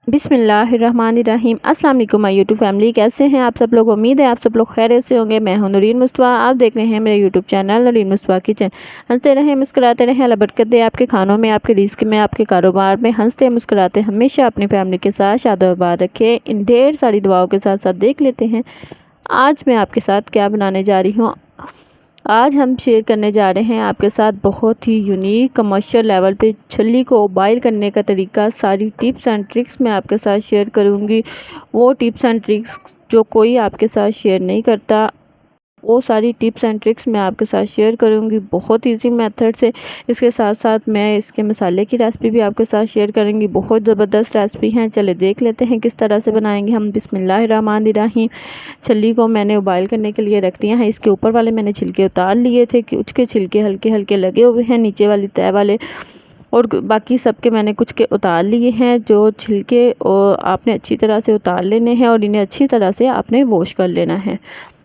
बिस्मिल्लाहिर्रहमानिर्रहीम। अस्सलाम वालेकुम माय यूट्यूब फैमिली, कैसे हैं आप सब लोग। उम्मीद है आप सब लोग खैरियत से होंगे। मैं हूं नूरीन मुस्तफ़ा, आप देख रहे हैं मेरे YouTube channel Noreen Mustafa Kitchen. हंसते रहें, मुस्कुराते रहें, अल्लाह बरकत दे आपके खानों में, आपके रिस्क में, आपके कारोबार में। हंसते मुस्कुराते हमेशा अपनी फैमिली के साथ शादोबाद रखें। इन ढेर सारी दुआओं के साथ साथ देख लेते हैं आज मैं आपके साथ क्या बनाने जा रही हूँ। आज हम शेयर करने जा रहे हैं आपके साथ बहुत ही यूनिक कमर्शियल लेवल पे छल्ली को बॉयल करने का तरीका। सारी टिप्स एंड ट्रिक्स मैं आपके साथ शेयर करूंगी। वो टिप्स एंड ट्रिक्स जो कोई आपके साथ शेयर नहीं करता, वो सारी टिप्स एंड ट्रिक्स मैं आपके साथ शेयर करूंगी बहुत इजी मेथड से। इसके साथ साथ मैं इसके मसाले की रेसिपी भी आपके साथ शेयर करूंगी। बहुत ज़बरदस्त रेसिपी हैं, चले देख लेते हैं किस तरह से बनाएंगे हम। बिस्मिल्लाहिर्रहमानिर्रहीम। छल्ली को मैंने उबाइल करने के लिए रख दिया है। इसके ऊपर वाले मैंने छिलके उतार लिए थे कि उसके छिलके हल्के हल्के लगे हुए हैं नीचे वाली तह वाले, और बाकी सब के मैंने कुछ के उतार लिए हैं। जो छिलके आपने अच्छी तरह से उतार लेने हैं और इन्हें अच्छी तरह से आपने वॉश कर लेना है,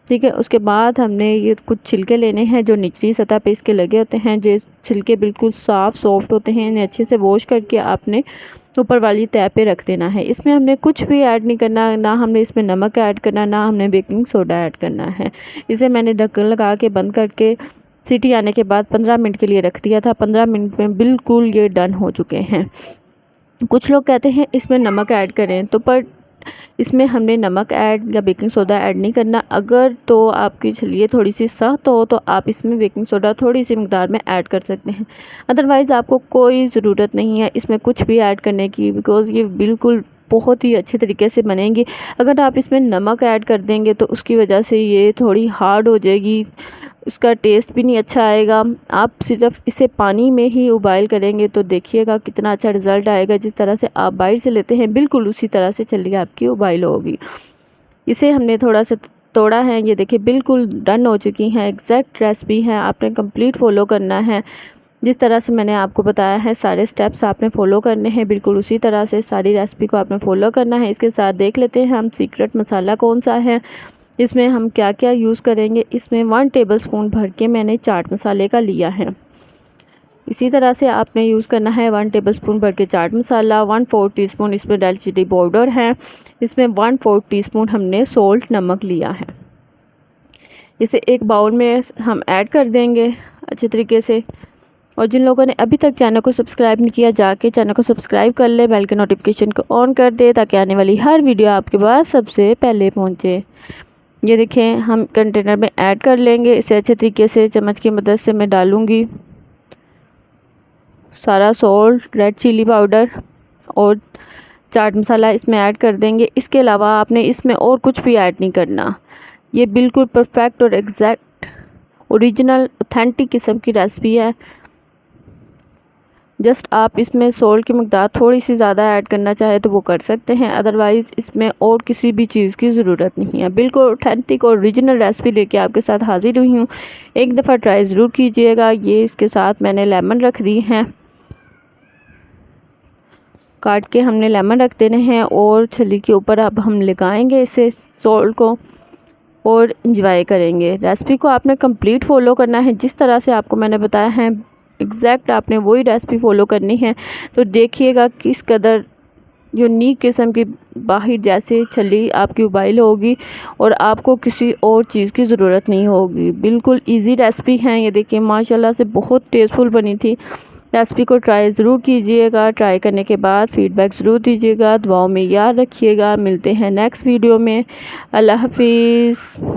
ठीक है। उसके बाद हमने ये कुछ छिलके लेने हैं जो निचली सतह पे इसके लगे होते हैं। जो छिलके बिल्कुल साफ़ सॉफ्ट होते हैं, इन्हें अच्छे से वॉश करके आपने ऊपर वाली तह पे रख देना है। इसमें हमने कुछ भी ऐड नहीं करना, ना हमने इसमें नमक ऐड करना, ना हमने बेकिंग सोडा ऐड करना है। इसे मैंने ढक्कन लगा के बंद करके सीटी आने के बाद 15 मिनट के लिए रख दिया था। 15 मिनट में बिल्कुल ये डन हो चुके हैं। कुछ लोग कहते हैं इसमें नमक ऐड करें, तो पर इसमें हमने नमक ऐड या बेकिंग सोडा ऐड नहीं करना। अगर तो आपकी छलिए थोड़ी सी सख्त हो तो आप इसमें बेकिंग सोडा थोड़ी सी मिकदार में ऐड कर सकते हैं, अदरवाइज़ आपको कोई ज़रूरत नहीं है इसमें कुछ भी ऐड करने की, बिकॉज़ ये बिल्कुल बहुत ही अच्छे तरीके से बनेंगी। अगर आप इसमें नमक ऐड कर देंगे तो उसकी वजह से ये थोड़ी हार्ड हो जाएगी, इसका टेस्ट भी नहीं अच्छा आएगा। आप सिर्फ इसे पानी में ही उबाइल करेंगे तो देखिएगा कितना अच्छा रिज़ल्ट आएगा। जिस तरह से आप बाहर से लेते हैं बिल्कुल उसी तरह से छल्ली आपकी उबाइल होगी। इसे हमने थोड़ा सा तोड़ा है, ये देखिए बिल्कुल डन हो चुकी हैं। एग्जैक्ट रेसिपी है, आपने कंप्लीट फॉलो करना है। जिस तरह से मैंने आपको बताया है सारे स्टेप्स आपने फॉलो करने हैं, बिल्कुल उसी तरह से सारी रेसिपी को आपने फॉलो करना है। इसके साथ देख लेते हैं हम सीक्रेट मसाला कौन सा है, इसमें हम क्या क्या यूज़ करेंगे। इसमें 1 टेबलस्पून भर के मैंने चाट मसाले का लिया है। इसी तरह से आपने यूज़ करना है 1 टेबलस्पून भर के चाट मसाला। 1/4 टीस्पून इसमें दालचीनी पाउडर है। इसमें 1/4 टीस्पून हमने सोल्ट नमक लिया है। इसे एक बाउल में हम ऐड कर देंगे अच्छे तरीके से। और जिन लोगों ने अभी तक चैनल को सब्सक्राइब नहीं किया, जाके चैनल को सब्सक्राइब कर ले, बेल के नोटिफिकेशन को ऑन कर दे ताकि आने वाली हर वीडियो आपके पास सबसे पहले पहुंचे। ये देखें हम कंटेनर में ऐड कर लेंगे। इसे अच्छे तरीके से चम्मच की मदद से मैं डालूंगी सारा सॉल्ट, रेड चिली पाउडर और चाट मसाला इसमें ऐड कर देंगे। इसके अलावा आपने इसमें और कुछ भी ऐड नहीं करना। ये बिल्कुल परफेक्ट और एग्जैक्ट ओरिजिनल ऑथेंटिक किस्म की रेसिपी है। जस्ट आप इसमें सॉल्ट की मकदार थोड़ी सी ज़्यादा ऐड करना चाहे तो वो कर सकते हैं, अदरवाइज़ इसमें और किसी भी चीज़ की ज़रूरत नहीं है। बिल्कुल ऑथेंटिक और ओरिजिनल रेसिपी लेके आपके साथ हाजिर हुई हूँ, एक दफ़ा ट्राई ज़रूर कीजिएगा। ये इसके साथ मैंने लेमन रख दी हैं, काट के हमने लेमन रख देने हैं और छल्ली के ऊपर अब हम लगाएंगे इसे सॉल्ट को और इंजॉय करेंगे। रेसिपी को आपने कंप्लीट फॉलो करना है जिस तरह से आपको मैंने बताया है, एग्जैक्ट आपने वही रेसिपी फॉलो करनी है। तो देखिएगा किस कदर यूनिक किस्म की बाहर जैसे छल्ली आपकी उबाइल होगी और आपको किसी और चीज़ की ज़रूरत नहीं होगी। बिल्कुल इजी रेसिपी है। ये देखिए माशाल्लाह से बहुत टेस्टफुल बनी थी। रेसिपी को ट्राई ज़रूर कीजिएगा। ट्राई करने के बाद फ़ीडबैक ज़रूर दीजिएगा। दुआओं में याद रखिएगा। मिलते हैं नेक्स्ट वीडियो में। अल्लाह हाफिज़।